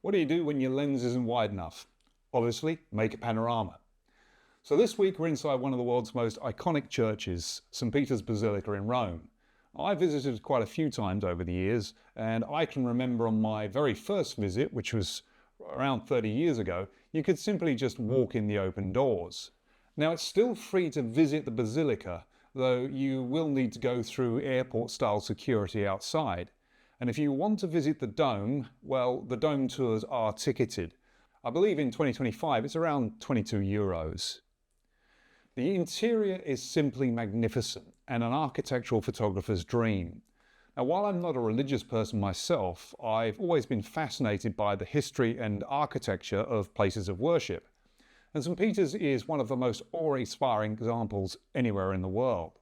What do you do when your lens isn't wide enough? Obviously, make a panorama. So this week we're inside one of the world's most iconic churches, St. Peter's Basilica in Rome. I visited quite a few times over the years, and I can remember on my very first visit, which was around 30 years ago, you could simply just walk in the open doors. Now it's still free to visit the Basilica, though you will need to go through airport-style security outside. And if you want to visit the dome, well, the dome tours are ticketed. I believe in 2025 it's around 22 euros. The interior is simply magnificent and an architectural photographer's dream. Now, while I'm not a religious person myself, I've always been fascinated by the history and architecture of places of worship. And St. Peter's is one of the most awe-inspiring examples anywhere in the world.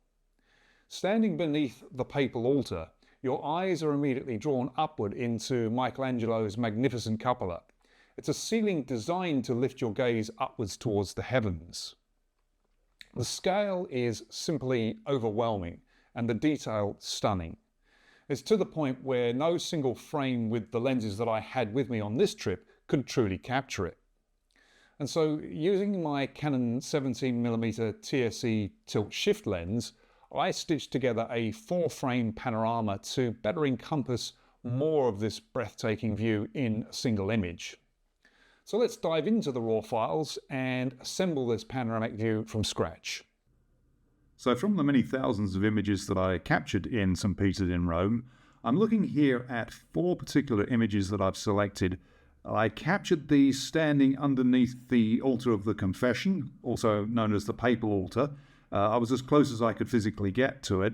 Standing beneath the papal altar, your eyes are immediately drawn upward into Michelangelo's magnificent cupola. It's a ceiling designed to lift your gaze upwards towards the heavens. The scale is simply overwhelming and the detail stunning. It's to the point where no single frame with the lenses that I had with me on this trip could truly capture it. And so, using my Canon 17mm TSE tilt shift lens, I stitched together a 4-frame panorama to better encompass more of this breathtaking view in a single image. So let's dive into the raw files and assemble this panoramic view from scratch. So from the many thousands of images that I captured in St. Peter's in Rome, I'm looking here at 4 particular images that I've selected. I captured these standing underneath the altar of the confession, also known as the papal altar. I was as close as I could physically get to it.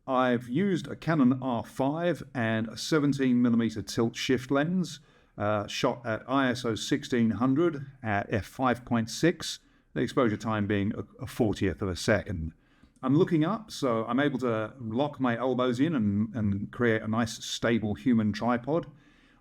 I've used a Canon R5 and a 17mm tilt shift lens, shot at ISO 1600 at f5.6, the exposure time being a 40th of a second. I'm looking up, so I'm able to lock my elbows in and create a nice stable human tripod.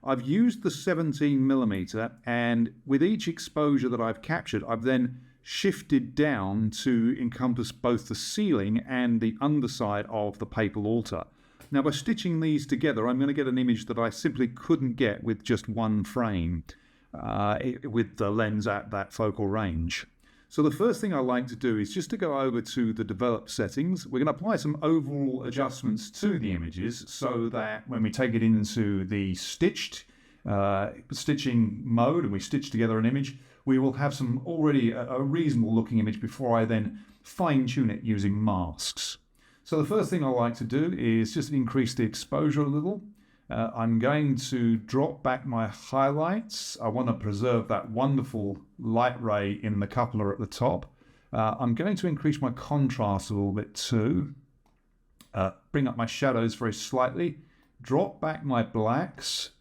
I've used the 17mm, and with each exposure that I've captured, I've then shifted down to encompass both the ceiling and the underside of the papal altar. Now, by stitching these together, I'm going to get an image that I simply couldn't get with just one frame, with the lens at that focal range. So the first thing I like to do is just to go over to the develop settings. We're going to apply some overall adjustments to the images so that when we take it into the stitching mode and we stitch together an image, we will have some already a reasonable looking image before I then fine tune it using masks. So the first thing I like to do is just increase the exposure a little. I'm going to drop back my highlights. I want to preserve that wonderful light ray in the cupola at the top. I'm going to increase my contrast a little bit too. Bring up my shadows very slightly. Drop back my blacks.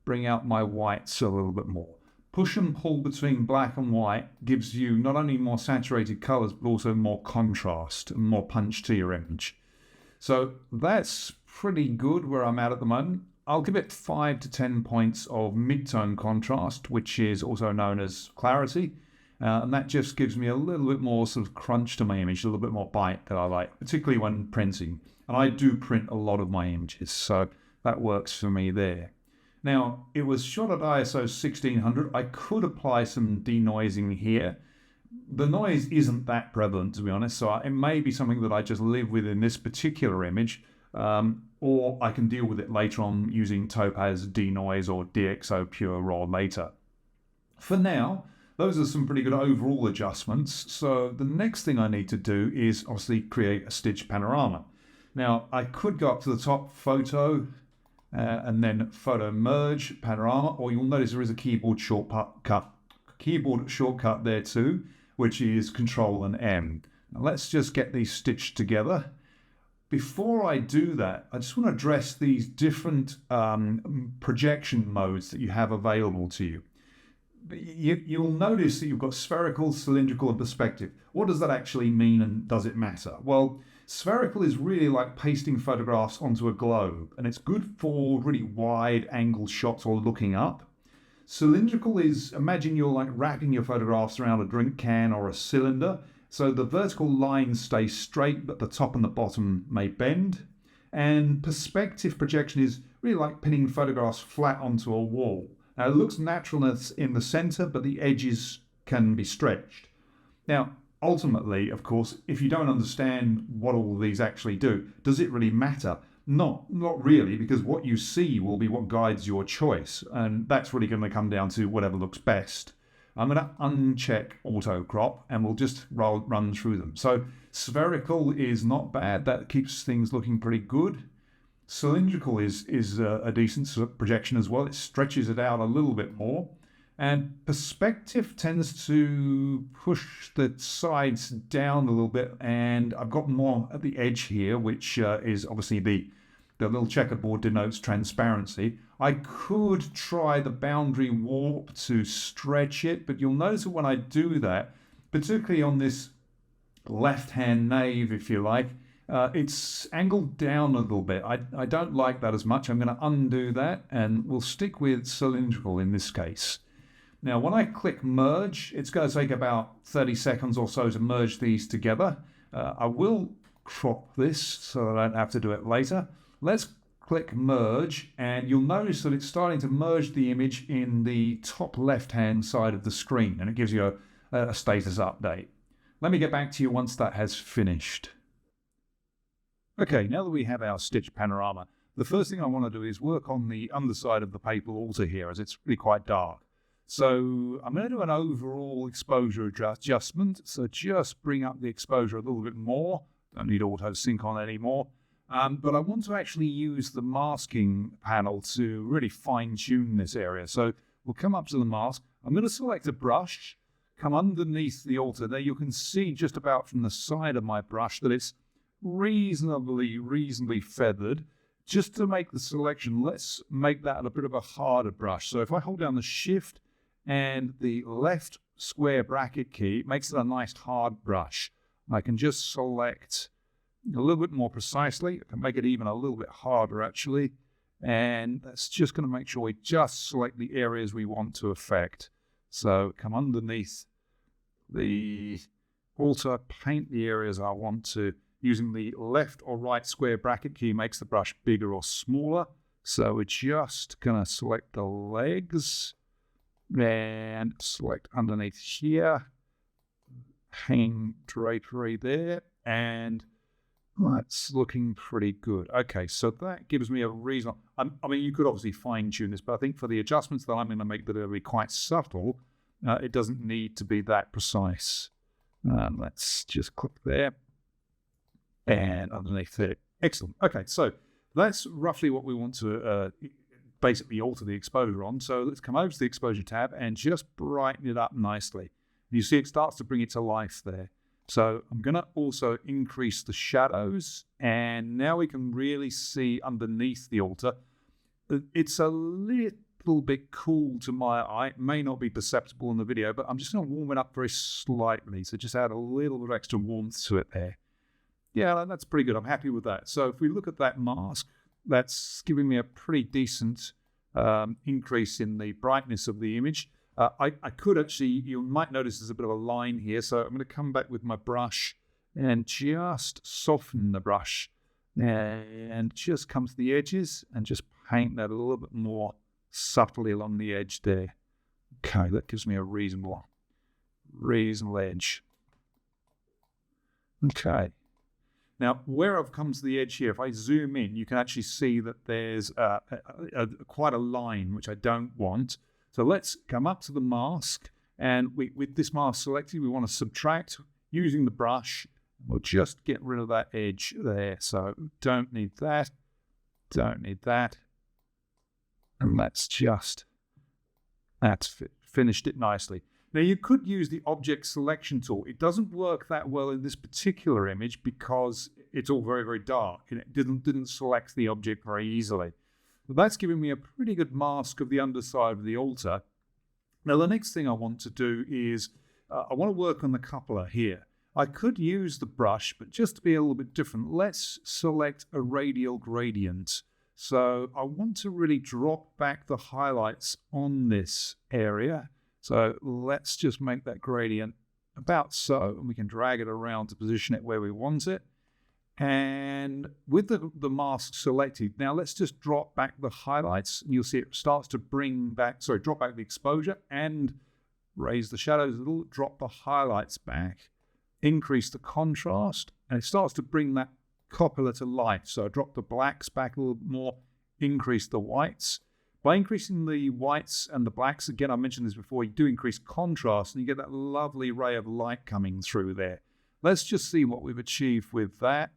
Bring out my whites a little bit more. Push and pull between black and white gives you not only more saturated colours but also more contrast and more punch to your image. So that's pretty good where I'm at the moment. I'll give it 5 to 10 points of mid-tone contrast, which is also known as clarity. And that just gives me a little bit more sort of crunch to my image, a little bit more bite that I like, particularly when printing. And I do print a lot of my images, so that works for me there. Now, it was shot at ISO 1600. I could apply some denoising here. The noise isn't that prevalent, to be honest, so it may be something that I just live with in this particular image, or I can deal with it later on using Topaz denoise or DxO Pure Raw later. For now, those are some pretty good overall adjustments, so the next thing I need to do is obviously create a stitch panorama. Now, I could go up to the top, photo, and then photo merge panorama, or you'll notice there is a keyboard shortcut there too, which is Control and M. Now let's just get these stitched together. Before I do that, I just want to address these different projection modes that you have available to you. You'll notice that you've got spherical, cylindrical, and perspective. What does that actually mean, and does it matter? Well, spherical is really like pasting photographs onto a globe, and it's good for really wide angle shots or looking up. Cylindrical is, imagine you're like wrapping your photographs around a drink can or a cylinder, so the vertical lines stay straight, but the top and the bottom may bend. And perspective projection is really like pinning photographs flat onto a wall. Now, it looks natural in the center, but the edges can be stretched. Now, ultimately, of course, if you don't understand what all of these actually do, does it really matter? Not really, because what you see will be what guides your choice, and that's really going to come down to whatever looks best. I'm going to uncheck auto crop and we'll just run through them. So spherical is not bad. That keeps things looking pretty good. Cylindrical is a decent projection as well. It stretches it out a little bit more. And perspective tends to push the sides down a little bit. And I've got more at the edge here, which is obviously the little checkerboard denotes transparency. I could try the boundary warp to stretch it, but you'll notice that when I do that, particularly on this left-hand nave, if you like, it's angled down a little bit. I don't like that as much. I'm going to undo that, and we'll stick with cylindrical in this case. Now, when I click merge, it's going to take about 30 seconds or so to merge these together. I will crop this so that I don't have to do it later. Let's click merge, and you'll notice that it's starting to merge the image in the top left-hand side of the screen, and it gives you a status update. Let me get back to you once that has finished. Okay, now that we have our stitched panorama, the first thing I want to do is work on the underside of the papal altar here, as it's really quite dark. So I'm going to do an overall exposure adjustment. So just bring up the exposure a little bit more. Don't need auto sync on anymore. But I want to actually use the masking panel to really fine tune this area. So we'll come up to the mask. I'm going to select a brush, come underneath the altar. There you can see just about from the side of my brush that it's reasonably feathered. Just to make the selection, let's make that a bit of a harder brush. So if I hold down the shift and the left square bracket key, it makes it a nice hard brush. I can just select a little bit more precisely. I can make it even a little bit harder actually. And that's just going to make sure we just select the areas we want to affect. So come underneath the altar, paint the areas I want to. Using the left or right square bracket key makes the brush bigger or smaller. So we're just going to select the legs and select underneath here, hanging drapery there, and that's looking pretty good. Okay, so that gives me a reason. I mean, you could obviously fine tune this, but I think for the adjustments that I'm going to make that are be quite subtle, it doesn't need to be that precise. Let's just click there and underneath it. Excellent. Okay, so that's roughly what we want to basically alter the exposure on. So let's come over to the exposure tab and just brighten it up nicely. You see it starts to bring it to life there. So I'm going to also increase the shadows, and now we can really see underneath the altar. It's a little bit cool to my eye. It may not be perceptible in the video, but I'm just going to warm it up very slightly. So just add a little bit of extra warmth to it there. Yeah, that's pretty good. I'm happy with that. So if we look at that mask, that's giving me a pretty decent increase in the brightness of the image. I could actually, you might notice there's a bit of a line here. So I'm going to come back with my brush and just soften the brush and just come to the edges and just paint that a little bit more subtly along the edge there. Okay, that gives me a reasonable edge. Okay. Now, where I've come to the edge here, if I zoom in, you can actually see that there's quite a line, which I don't want. So let's come up to the mask, and with this mask selected, we want to subtract using the brush. We'll just get rid of that edge there. So don't need that, and that's finished it nicely. Now, you could use the object selection tool. It doesn't work that well in this particular image because it's all very dark and it didn't select the object very easily. But that's giving me a pretty good mask of the underside of the altar. Now, the next thing I want to do is I want to work on the cupola here. I could use the brush, but just to be a little bit different, let's select a radial gradient. So I want to really drop back the highlights on this area. So let's just make that gradient about so, and we can drag it around to position it where we want it. And with the mask selected, now let's just drop back the highlights. And you'll see it starts to drop back the exposure and raise the shadows a little, drop the highlights back, increase the contrast, and it starts to bring that cupola to life. So I drop the blacks back a little bit more, increase the whites. By increasing the whites and the blacks, again, I mentioned this before, you do increase contrast and you get that lovely ray of light coming through there. Let's just see what we've achieved with that.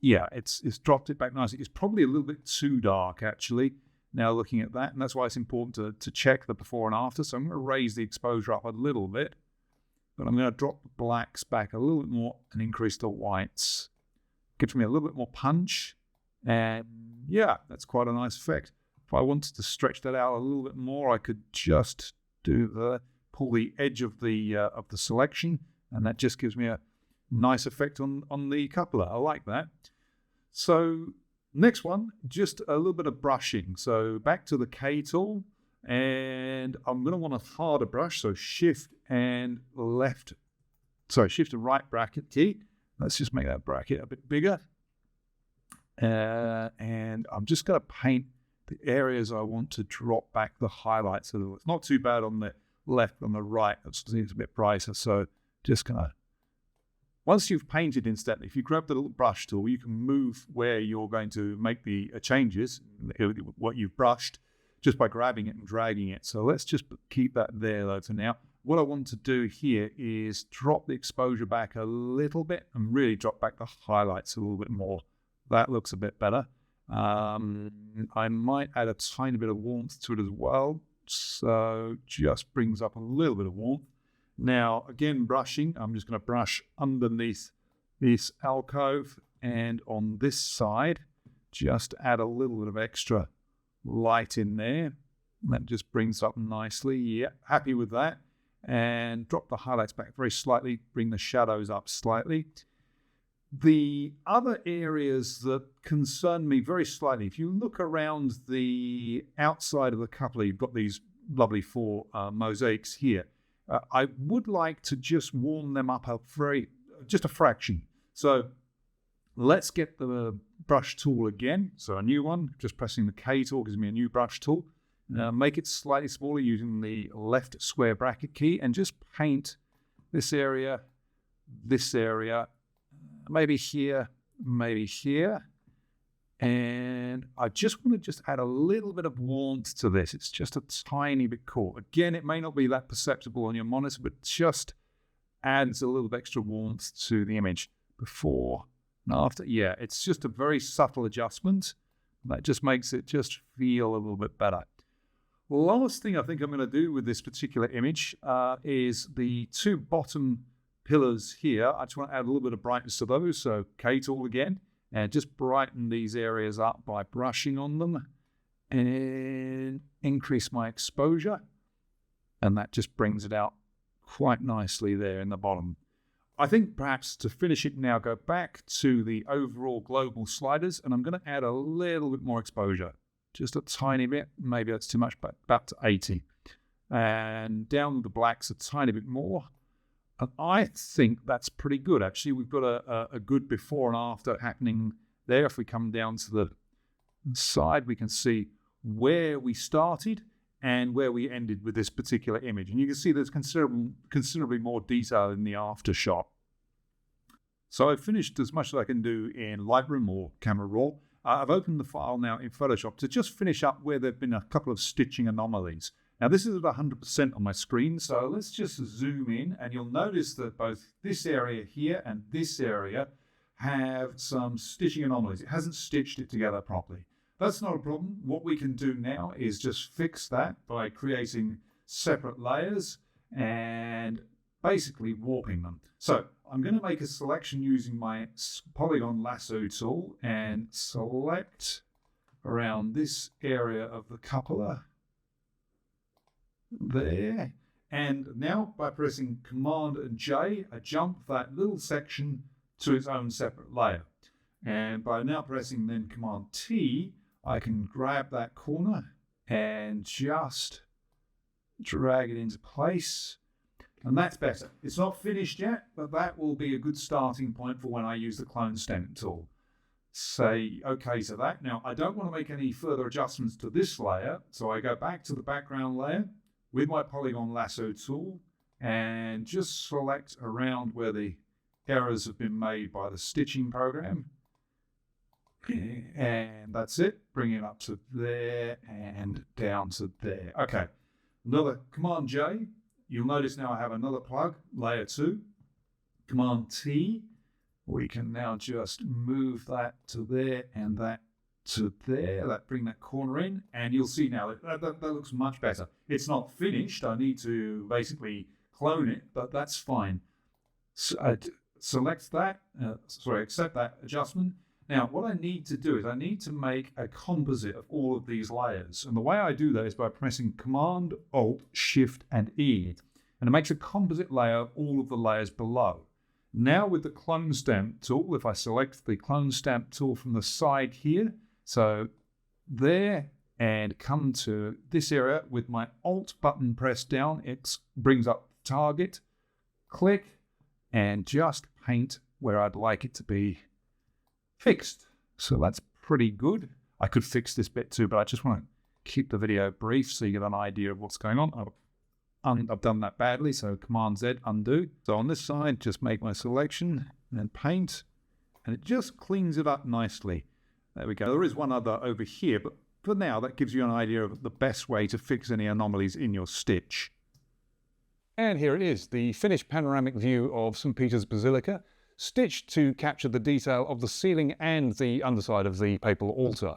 Yeah, it's dropped it back nicely. It's probably a little bit too dark, actually, now looking at that. And that's why it's important to check the before and after. So I'm going to raise the exposure up a little bit. But I'm going to drop the blacks back a little bit more and increase the whites. Gives me a little bit more punch. And yeah, that's quite a nice effect. If I wanted to stretch that out a little bit more, I could just pull the edge of the selection. And that just gives me a nice effect on the cupola. I like that. So next one, just a little bit of brushing. So back to the K tool, and I'm going to want a harder brush. So shift and right bracket key. Let's just make that bracket a bit bigger. And I'm just going to paint the areas I want to drop back the highlights a little. It's not too bad on the left, on the right. It's a bit brighter. So just going to, once you've painted instantly, if you grab the little brush tool, you can move where you're going to make the changes, what you've brushed, just by grabbing it and dragging it. So let's just keep that there though for now. What I want to do here is drop the exposure back a little bit and really drop back the highlights a little bit more. That looks a bit better. I might add a tiny bit of warmth to it as well. So just brings up a little bit of warmth. Now, again, brushing, I'm just going to brush underneath this alcove and on this side, just add a little bit of extra light in there. That just brings up nicely. Yeah, happy with that. And drop the highlights back very slightly, bring the shadows up slightly. The other areas that concern me very slightly, if you look around the outside of the cupola, you've got these lovely 4 mosaics here. I would like to just warm them up just a fraction. So let's get the brush tool again. So a new one, just pressing the K tool gives me a new brush tool. Make it slightly smaller using the left square bracket key and just paint this area, maybe here, maybe here. And I just want to add a little bit of warmth to this. It's just a tiny bit cool. Again, it may not be that perceptible on your monitor, but just adds a little bit extra warmth to the image before and after. Yeah, it's just a very subtle adjustment. That just makes it just feel a little bit better. The last thing I think I'm going to do with this particular image is the 2 bottom pillars here. I just want to add a little bit of brightness to those. So K tool again. And just brighten these areas up by brushing on them and increase my exposure. And that just brings it out quite nicely there in the bottom. I think perhaps to finish it now, go back to the overall global sliders, and I'm going to add a little bit more exposure. Just a tiny bit. Maybe that's too much, but about to 80. And down the blacks a tiny bit more. And I think that's pretty good, actually. We've got a good before and after happening there. If we come down to the side, we can see where we started and where we ended with this particular image. And you can see there's considerably more detail in the after shot. So I've finished as much as I can do in Lightroom or Camera Raw. I've opened the file now in Photoshop to just finish up where there have been a couple of stitching anomalies. Now this is at 100% on my screen, so let's just zoom in and you'll notice that both this area here and this area have some stitching anomalies. It hasn't stitched it together properly. That's not a problem. What we can do now is just fix that by creating separate layers and basically warping them. So I'm going to make a selection using my polygon lasso tool and select around this area of the cupola. There, and now by pressing Command and J, I jump that little section to its own separate layer. And by now pressing then Command T, I can grab that corner and just drag it into place. And that's better. It's not finished yet, but that will be a good starting point for when I use the clone stent tool. say okay to that. Now, I don't want to make any further adjustments to this layer, so I go back to the background layer with my polygon lasso tool and just select around where the errors have been made by the stitching program. And that's it. Bring it up to there and down to there. Okay, another Command J. You'll notice now I have another plug, layer 2. Command T. We can now just move that to there and that to there. Bring that corner in, and you'll see now that looks much better. It's not finished. I need to basically clone it, but that's fine. So, select that. Accept that adjustment. Now, what I need to do is I need to make a composite of all of these layers. And the way I do that is by pressing Command, Alt, Shift, and E. And it makes a composite layer of all of the layers below. Now with the clone stamp tool, if I select the clone stamp tool from the side here, so there, and come to this area with my Alt button pressed down, it brings up target, click, and just paint where I'd like it to be fixed. So that's pretty good. I could fix this bit too, but I just want to keep the video brief so you get an idea of what's going on. I've done that badly, so Command Z, undo. So on this side, just make my selection and paint, and it just cleans it up nicely. There we go. There is one other over here, but for now, that gives you an idea of the best way to fix any anomalies in your stitch. And here it is, the finished panoramic view of St. Peter's Basilica, stitched to capture the detail of the ceiling and the underside of the papal altar.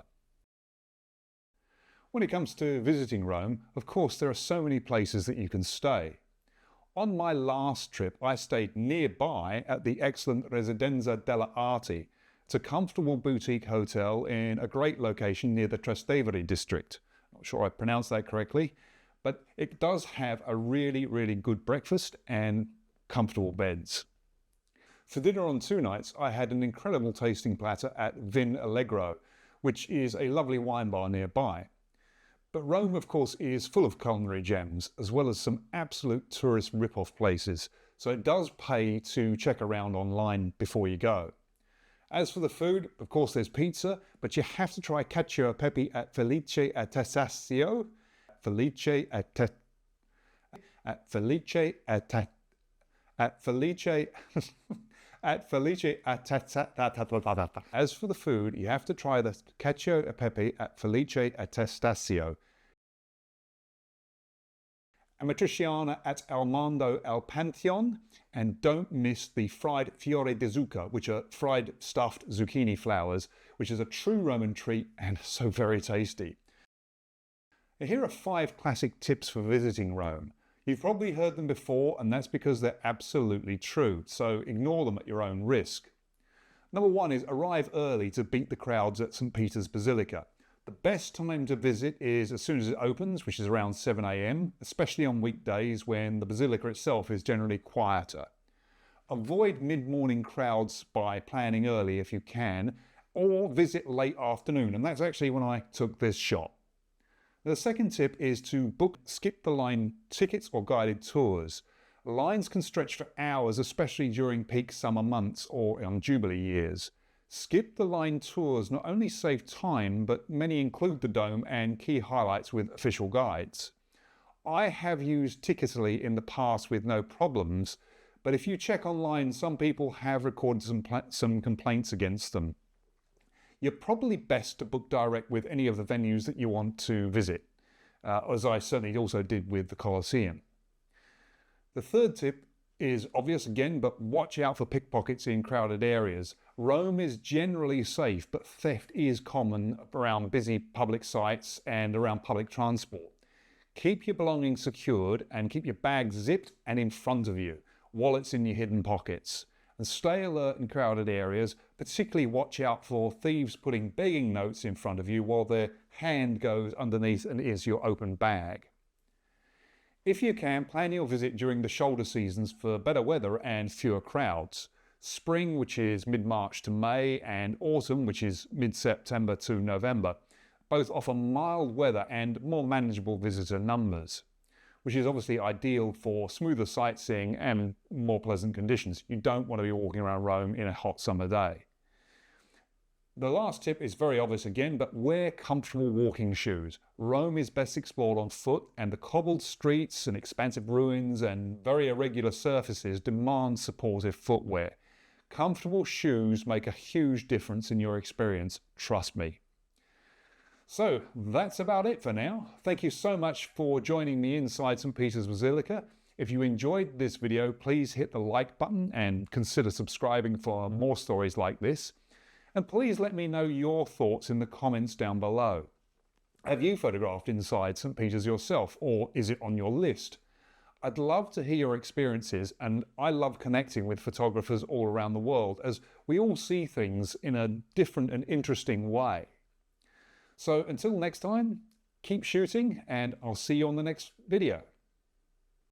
When it comes to visiting Rome, of course, there are so many places that you can stay. On my last trip, I stayed nearby at the excellent Residenza Delle Arti. It's a comfortable boutique hotel in a great location near the Trastevere district. Not sure I pronounced that correctly, but it does have a really, really good breakfast and comfortable beds. For dinner on 2 nights, I had an incredible tasting platter at Vin Allegro, which is a lovely wine bar nearby. But Rome, of course, is full of culinary gems, as well as some absolute tourist rip-off places, so it does pay to check around online before you go. As for the food, of course there's pizza, but you have to try cacio e pepe at Felice a Testaccio. Felice As for the food, you have to try the cacio e pepe at Felice a Testaccio, amatriciana at El Mondo al Pantheon, and don't miss the fried fiore di zucca, which are fried stuffed zucchini flowers, which is a true Roman treat and so very tasty. Now, here are 5 classic tips for visiting Rome. You've probably heard them before, and that's because they're absolutely true, so ignore them at your own risk. Number 1 is arrive early to beat the crowds at St. Peter's Basilica. The best time to visit is as soon as it opens, which is around 7 AM, especially on weekdays when the Basilica itself is generally quieter. Avoid mid-morning crowds by planning early if you can, or visit late afternoon, and that's actually when I took this shot. The second tip is to book skip-the-line tickets or guided tours. Lines can stretch for hours, especially during peak summer months or on Jubilee years. Skip-the-line tours not only save time, but many include the dome and key highlights with official guides. I have used Ticketly in the past with no problems, but if you check online, some people have recorded some complaints against them. You're probably best to book direct with any of the venues that you want to visit, as I certainly also did with the Colosseum. The third tip is obvious again, but watch out for pickpockets in crowded areas. Rome is generally safe, but theft is common around busy public sites and around public transport. Keep your belongings secured and keep your bags zipped and in front of you, wallets in your hidden pockets. And stay alert in crowded areas, particularly watch out for thieves putting begging notes in front of you while their hand goes underneath and is your open bag. If you can, plan your visit during the shoulder seasons for better weather and fewer crowds. Spring, which is mid-March to May, and autumn, which is mid-September to November, both offer mild weather and more manageable visitor numbers, which is obviously ideal for smoother sightseeing and more pleasant conditions. You don't want to be walking around Rome in a hot summer day. The last tip is very obvious again, but wear comfortable walking shoes. Rome is best explored on foot, and the cobbled streets and expansive ruins and very irregular surfaces demand supportive footwear. Comfortable shoes make a huge difference in your experience, trust me. So that's about it for now. Thank you so much for joining me inside St. Peter's Basilica. If you enjoyed this video, please hit the like button and consider subscribing for more stories like this. And please let me know your thoughts in the comments down below. Have you photographed inside St. Peter's yourself, or is it on your list? I'd love to hear your experiences, and I love connecting with photographers all around the world, as we all see things in a different and interesting way. So until next time, keep shooting, and I'll see you on the next video.